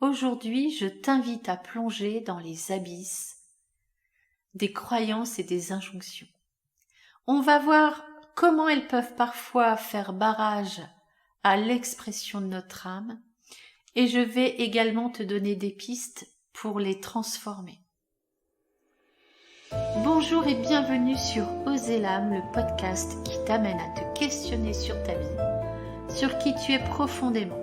Aujourd'hui, je t'invite à plonger dans les abysses des croyances et des injonctions. On va voir comment elles peuvent parfois faire barrage à l'expression de notre âme et je vais également te donner des pistes pour les transformer. Bonjour et bienvenue sur Oser l'âme, le podcast qui t'amène à te questionner sur ta vie, sur qui tu es profondément.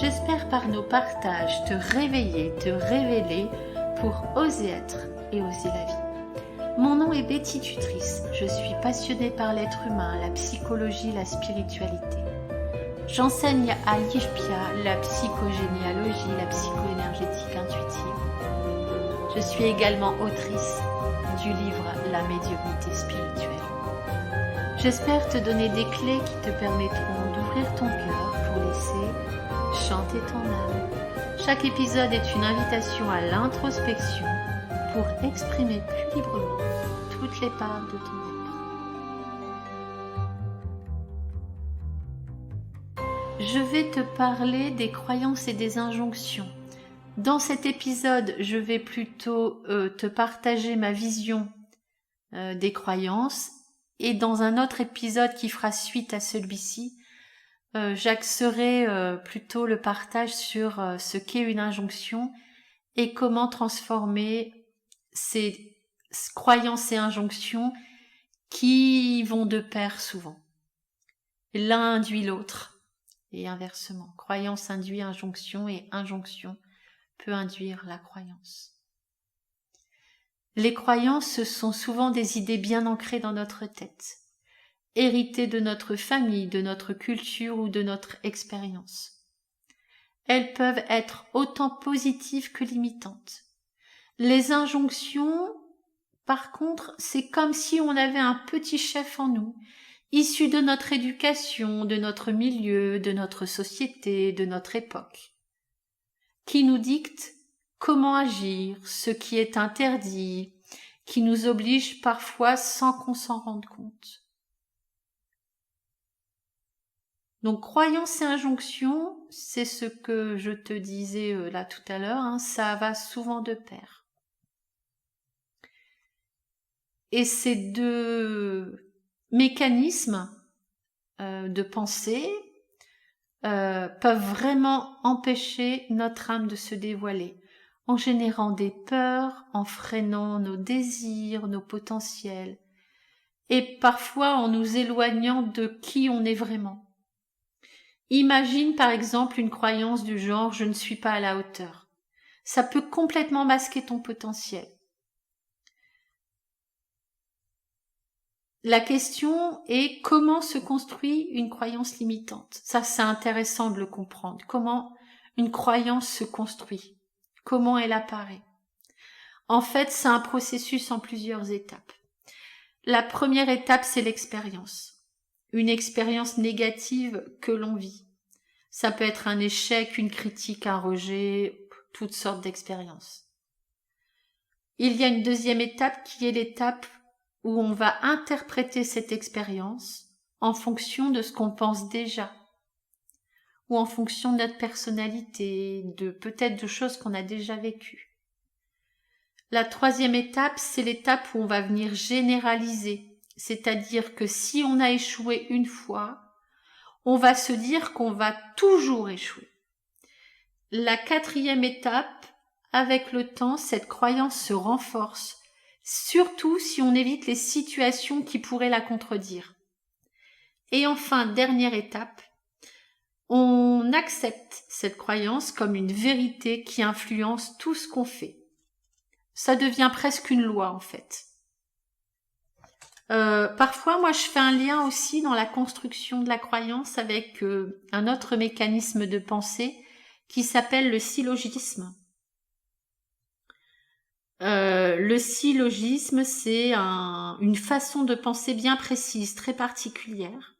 J'espère par nos partages te réveiller, te révéler pour oser être et oser la vie. Mon nom est Betty Tutrice, je suis passionnée par l'être humain, la psychologie, la spiritualité. J'enseigne à l'IFPIA la psychogénéalogie, la psycho-énergétique intuitive. Je suis également autrice du livre La médiumnité spirituelle. J'espère te donner des clés qui te permettront d'ouvrir ton cœur pour laisser chanter ton âme. Chaque épisode est une invitation à l'introspection pour exprimer plus librement toutes les parts de ton être. Je vais te parler des croyances et des injonctions. Dans cet épisode, je vais plutôt te partager ma vision des croyances et dans un autre épisode qui fera suite à celui-ci, j'axerai plutôt le partage sur ce qu'est une injonction et comment transformer ces croyances et injonctions qui vont de pair souvent. L'un induit l'autre et inversement. Croyance induit injonction et injonction peut induire la croyance. Les croyances sont souvent des idées bien ancrées dans notre tête, héritées de notre famille, de notre culture ou de notre expérience. Elles peuvent être autant positives que limitantes. Les injonctions, par contre, c'est comme si on avait un petit chef en nous, issu de notre éducation, de notre milieu, de notre société, de notre époque, qui nous dicte comment agir, ce qui est interdit, qui nous oblige parfois sans qu'on s'en rende compte. Donc, croyance et injonction, c'est ce que je te disais là tout à l'heure, ça va souvent de pair. Et ces deux mécanismes de pensée peuvent vraiment empêcher notre âme de se dévoiler, en générant des peurs, en freinant nos désirs, nos potentiels, et parfois en nous éloignant de qui on est vraiment. Imagine par exemple une croyance du genre « je ne suis pas à la hauteur ». Ça peut complètement masquer ton potentiel. La question est comment se construit une croyance limitante. Ça, c'est intéressant de le comprendre. Comment une croyance se construit. Comment elle apparaît. En fait, c'est un processus en plusieurs étapes. La première étape, c'est l'expérience. Une expérience négative que l'on vit. Ça peut être un échec, une critique, un rejet, toutes sortes d'expériences. Il y a une deuxième étape qui est l'étape où on va interpréter cette expérience en fonction de ce qu'on pense déjà, ou en fonction de notre personnalité, peut-être de choses qu'on a déjà vécues. La troisième étape, c'est l'étape où on va venir généraliser, c'est-à-dire que si on a échoué une fois, on va se dire qu'on va toujours échouer. La quatrième étape, avec le temps, cette croyance se renforce, surtout si on évite les situations qui pourraient la contredire. Et enfin, dernière étape, on accepte cette croyance comme une vérité qui influence tout ce qu'on fait. Ça devient presque une loi en fait. Parfois, moi, je fais un lien aussi dans la construction de la croyance avec un autre mécanisme de pensée qui s'appelle le syllogisme. Le syllogisme, c'est une façon de penser bien précise, très particulière.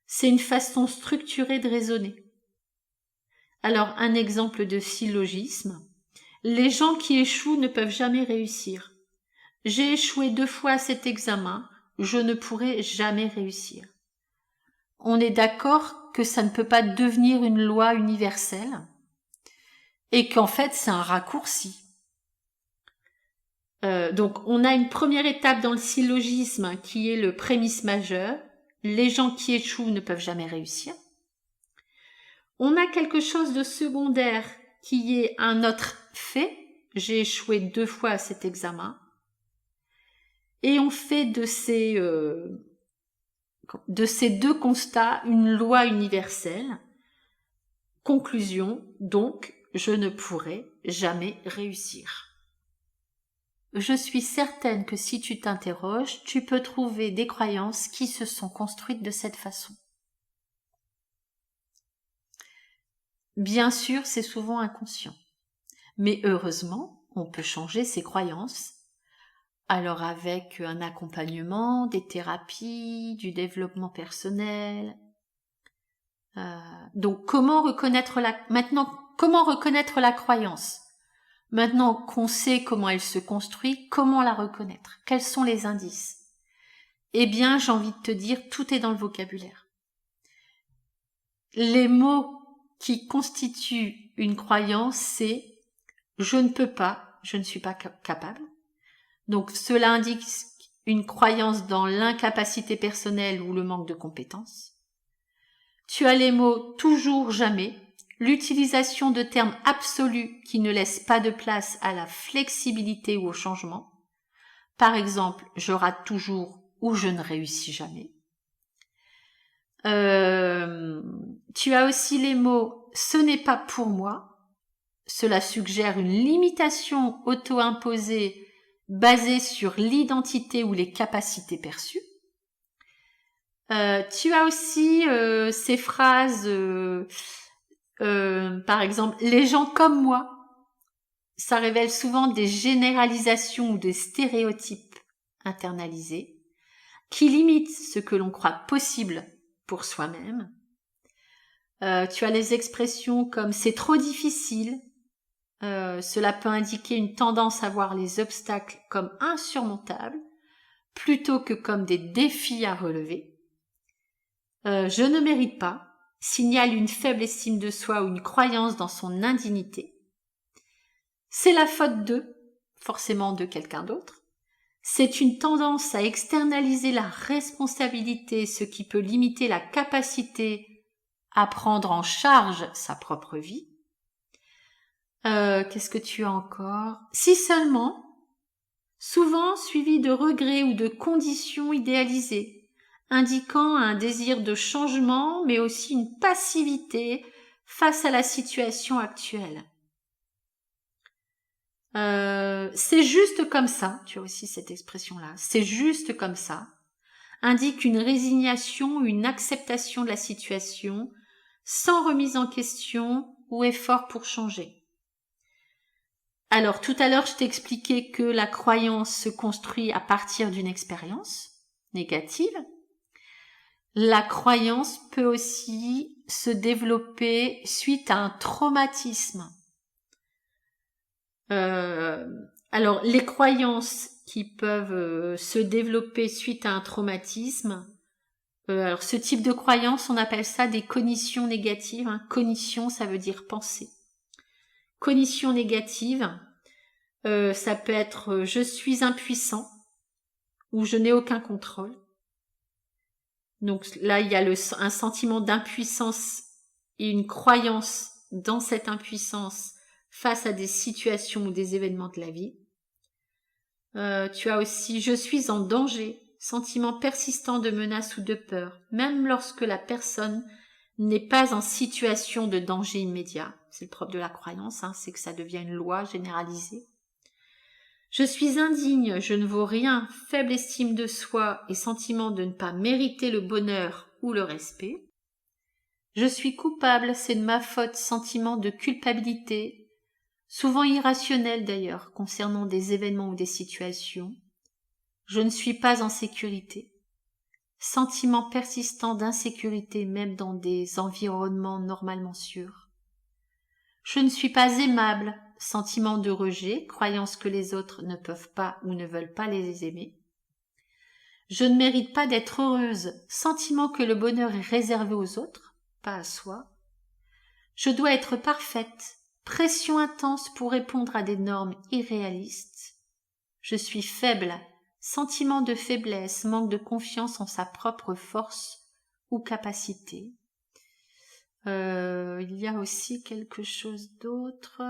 C'est une façon structurée de raisonner. Alors, un exemple de syllogisme. Les gens qui échouent ne peuvent jamais réussir. J'ai échoué 2 fois à cet examen, je ne pourrai jamais réussir. On est d'accord que ça ne peut pas devenir une loi universelle. et qu'en fait c'est un raccourci. Donc on a une première étape dans le syllogisme qui est le prémisse majeur. Les gens qui échouent ne peuvent jamais réussir. On a quelque chose de secondaire qui est un autre fait. J'ai échoué 2 fois à cet examen. Et on fait de ces 2 constats une loi universelle. Conclusion, donc, je ne pourrai jamais réussir. Je suis certaine que si tu t'interroges, tu peux trouver des croyances qui se sont construites de cette façon. Bien sûr, c'est souvent inconscient. Mais heureusement, on peut changer ses croyances. Alors avec un accompagnement, des thérapies, du développement personnel. Donc comment reconnaître la croyance? Maintenant qu'on sait comment elle se construit, comment la reconnaître? Quels sont les indices? Eh bien, j'ai envie de te dire, tout est dans le vocabulaire. Les mots qui constituent une croyance, c'est « je ne peux pas »,« je ne suis pas capable ». Donc, cela indique une croyance dans l'incapacité personnelle ou le manque de compétences. Tu as les mots « toujours »,« jamais », l'utilisation de termes absolus qui ne laissent pas de place à la flexibilité ou au changement. Par exemple, je rate toujours ou je ne réussis jamais. Tu as aussi les mots « ce n'est pas pour moi ». Cela suggère une limitation auto-imposée basée sur l'identité ou les capacités perçues. Tu as aussi ces phrases, par exemple, les gens comme moi. Ça révèle souvent des généralisations ou des stéréotypes internalisés qui limitent ce que l'on croit possible pour soi-même. Tu as les expressions comme c'est trop difficile. Cela peut indiquer une tendance à voir les obstacles comme insurmontables plutôt que comme des défis à relever. Je ne mérite pas signale une faible estime de soi ou une croyance dans son indignité. C'est la faute de, forcément de quelqu'un d'autre. C'est une tendance à externaliser la responsabilité, ce qui peut limiter la capacité à prendre en charge sa propre vie. Qu'est-ce que tu as encore? Si seulement, souvent suivi de regrets ou de conditions idéalisées, indiquant un désir de changement, mais aussi une passivité face à la situation actuelle. C'est juste comme ça, tu as aussi cette expression-là, c'est juste comme ça, indique une résignation, une acceptation de la situation, sans remise en question ou effort pour changer. Alors, tout à l'heure, je t'ai expliqué que la croyance se construit à partir d'une expérience négative. La croyance peut aussi se développer suite à un traumatisme. Alors, les croyances qui peuvent se développer suite à un traumatisme, alors ce type de croyance, on appelle ça des cognitions négatives. Cognition, ça veut dire penser. Cognition négative, ça peut être je suis impuissant ou je n'ai aucun contrôle. Donc là, il y a un sentiment d'impuissance et une croyance dans cette impuissance face à des situations ou des événements de la vie. Tu as aussi je suis en danger, sentiment persistant de menace ou de peur, même lorsque la personne n'est pas en situation de danger immédiat. C'est le propre de la croyance, c'est que ça devient une loi généralisée. Je suis indigne, je ne vaux rien, faible estime de soi et sentiment de ne pas mériter le bonheur ou le respect. Je suis coupable, c'est de ma faute, sentiment de culpabilité, souvent irrationnel d'ailleurs, concernant des événements ou des situations. Je ne suis pas en sécurité. Sentiment persistant d'insécurité même dans des environnements normalement sûrs. Je ne suis pas aimable, sentiment de rejet, croyance que les autres ne peuvent pas ou ne veulent pas les aimer. Je ne mérite pas d'être heureuse, sentiment que le bonheur est réservé aux autres, pas à soi. Je dois être parfaite, pression intense pour répondre à des normes irréalistes, je suis faible, sentiment de faiblesse, manque de confiance en sa propre force ou capacité. Il y a aussi quelque chose d'autre.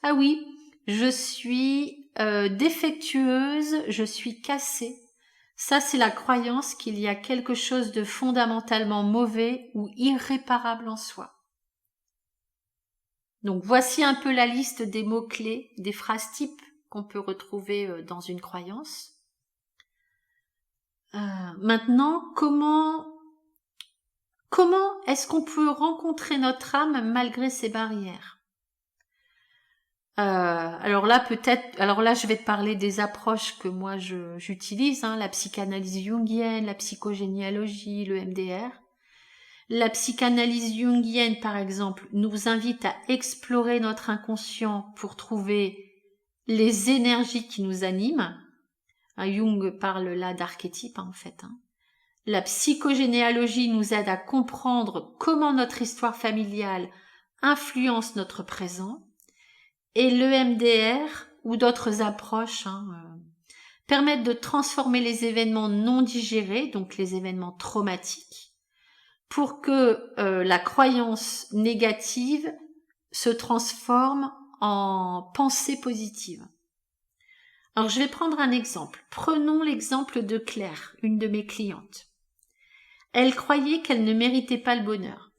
Ah oui, je suis défectueuse, je suis cassée. Ça, c'est la croyance qu'il y a quelque chose de fondamentalement mauvais ou irréparable en soi. Donc, voici un peu la liste des mots-clés, des phrases types qu'on peut retrouver dans une croyance. Maintenant, comment est-ce qu'on peut rencontrer notre âme malgré ces barrières? Alors là, je vais te parler des approches que moi j'utilise, la psychanalyse jungienne, la psychogénéalogie, le MDR. La psychanalyse jungienne, par exemple, nous invite à explorer notre inconscient pour trouver les énergies qui nous animent. Jung parle là d'archétypes, en fait. La psychogénéalogie nous aide à comprendre comment notre histoire familiale influence notre présent. Et l'EMDR ou d'autres approches permettent de transformer les événements non digérés, donc les événements traumatiques, pour que la croyance négative se transforme en pensée positive. Alors je vais prendre un exemple. Prenons l'exemple de Claire, une de mes clientes. Elle croyait qu'elle ne méritait pas le bonheur.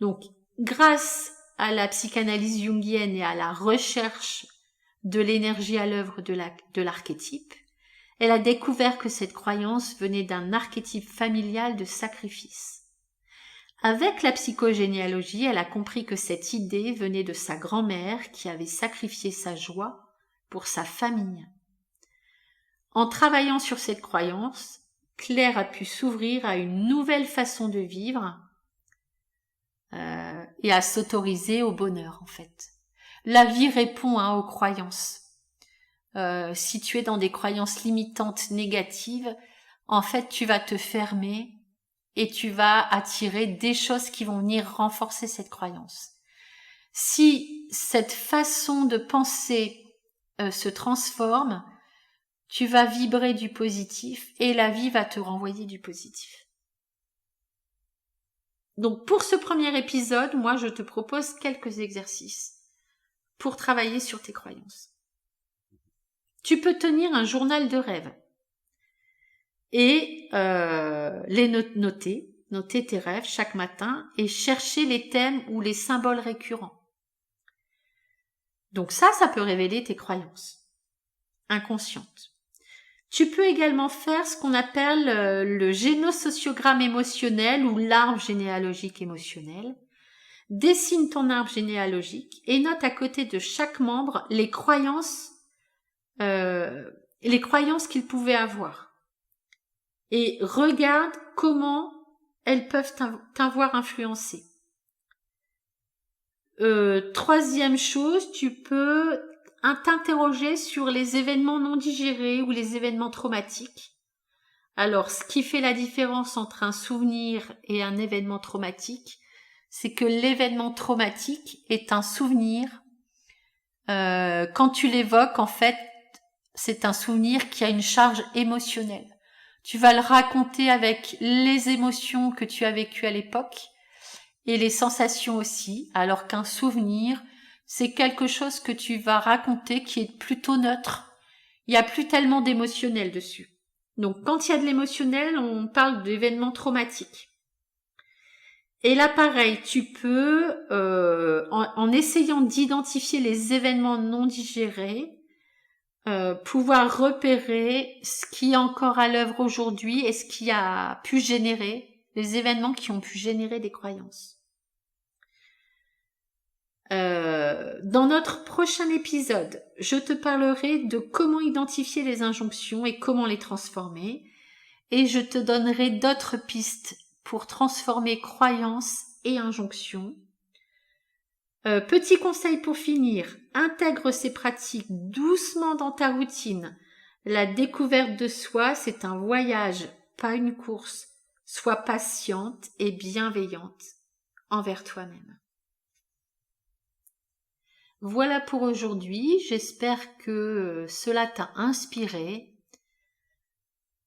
Donc, grâce à la psychanalyse jungienne et à la recherche de l'énergie à l'œuvre de l'archétype, elle a découvert que cette croyance venait d'un archétype familial de sacrifice. Avec la psychogénéalogie, elle a compris que cette idée venait de sa grand-mère qui avait sacrifié sa joie pour sa famille. En travaillant sur cette croyance, Claire a pu s'ouvrir à une nouvelle façon de vivre et à s'autoriser au bonheur, en fait. La vie répond aux croyances. Si tu es dans des croyances limitantes négatives, en fait, tu vas te fermer et tu vas attirer des choses qui vont venir renforcer cette croyance. Si cette façon de penser se transforme, tu vas vibrer du positif et la vie va te renvoyer du positif. Donc pour ce premier épisode, moi je te propose quelques exercices pour travailler sur tes croyances. Tu peux tenir un journal de rêves et les noter tes rêves chaque matin et chercher les thèmes ou les symboles récurrents. Donc ça peut révéler tes croyances inconscientes. Tu peux également faire ce qu'on appelle le génosociogramme émotionnel ou l'arbre généalogique émotionnel. Dessine ton arbre généalogique et note à côté de chaque membre les croyances qu'il pouvait avoir. Et regarde comment elles peuvent t'avoir influencé. Troisième chose, tu peux t'interroger sur les événements non digérés ou les événements traumatiques. Alors, ce qui fait la différence entre un souvenir et un événement traumatique, c'est que l'événement traumatique est un souvenir. Quand tu l'évoques, en fait, c'est un souvenir qui a une charge émotionnelle. Tu vas le raconter avec les émotions que tu as vécues à l'époque et les sensations aussi, alors qu'un souvenir, c'est quelque chose que tu vas raconter qui est plutôt neutre. Il n'y a plus tellement d'émotionnel dessus. Donc, quand il y a de l'émotionnel, on parle d'événements traumatiques. Et là, pareil, tu peux, en essayant d'identifier les événements non digérés, pouvoir repérer ce qui est encore à l'œuvre aujourd'hui et ce qui a pu générer, les événements qui ont pu générer des croyances. Dans notre prochain épisode, je te parlerai de comment identifier les injonctions et comment les transformer. Et je te donnerai d'autres pistes pour transformer croyances et injonctions. Petit conseil pour finir, intègre ces pratiques doucement dans ta routine. La découverte de soi, c'est un voyage, pas une course. Sois patiente et bienveillante envers toi-même. Voilà pour aujourd'hui. J'espère que cela t'a inspiré.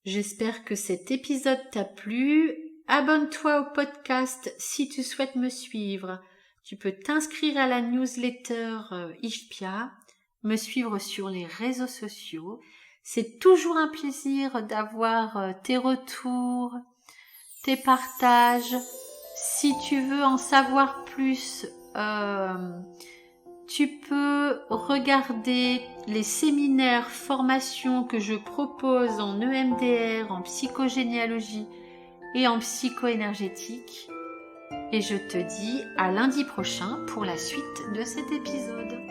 J'espère que cet épisode t'a plu. Abonne-toi au podcast si tu souhaites me suivre. Tu peux t'inscrire à la newsletter IFPIA, me suivre sur les réseaux sociaux. C'est toujours un plaisir d'avoir tes retours, tes partages. Si tu veux en savoir plus, tu peux regarder les séminaires, formations que je propose en EMDR, en psychogénéalogie et en psychoénergétique. Et je te dis à lundi prochain pour la suite de cet épisode.